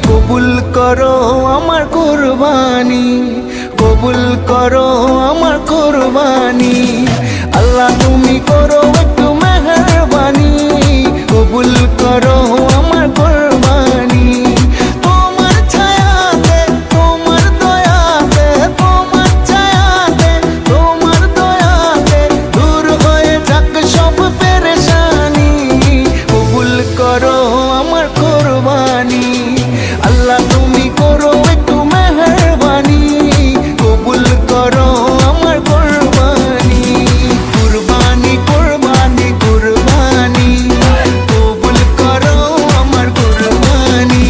কবুল করো আমার কুরবানি, কবুল করো আমার কুরবানি। আল্লাহ তুমি করো একটু মেহেরবানি, কবুল করো আমার কুরবানি। তোমার ছায়াতে, তোমার দয়াতে, তোমার ছায়াতে, তোমার দয়াতে দূর হয়ে যাক সব পেরেশানি, কবুল করো আমার কুরবানি। আল্লাহ তুমি করো একটু মেহেরবানি, কবুল করো আমার কুরবানি। কুরবানি কুরবানি কুরবানি, কবুল করো আমার কুরবানি।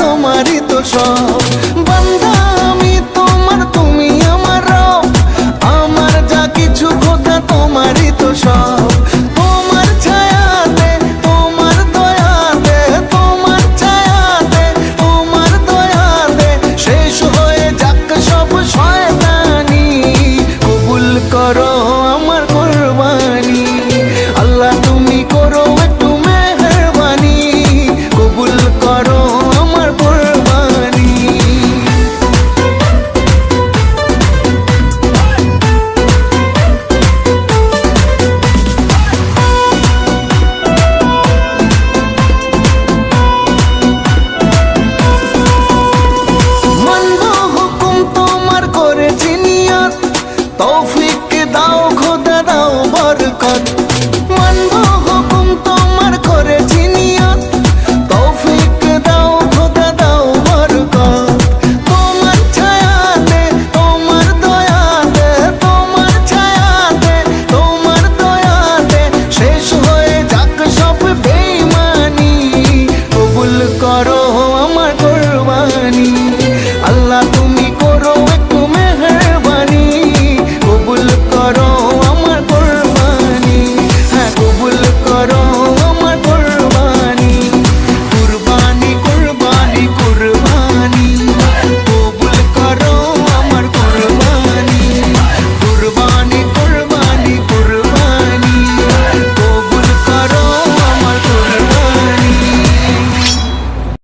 তোমারই তো সব বান্দা আমি তোমার, তুমি আমার রব। আমার যা কিছু খোদা তোমারই তো সব। তোমার ছায়াতে, তোমার দয়াতে, তোমার ছায়াতে, তোমার দয়াতে শেষ হয়ে যাক সব শয়তানি, কবুল করো আমার কুরবানি। আল্লাহ তুমি করো একটু মেহেরবানি, কবুল করো আমার কুরবানি। মানবো হুকুম তোমার করেছি নিয়ত, তৌফিক দাও খোদা দাও বরকত।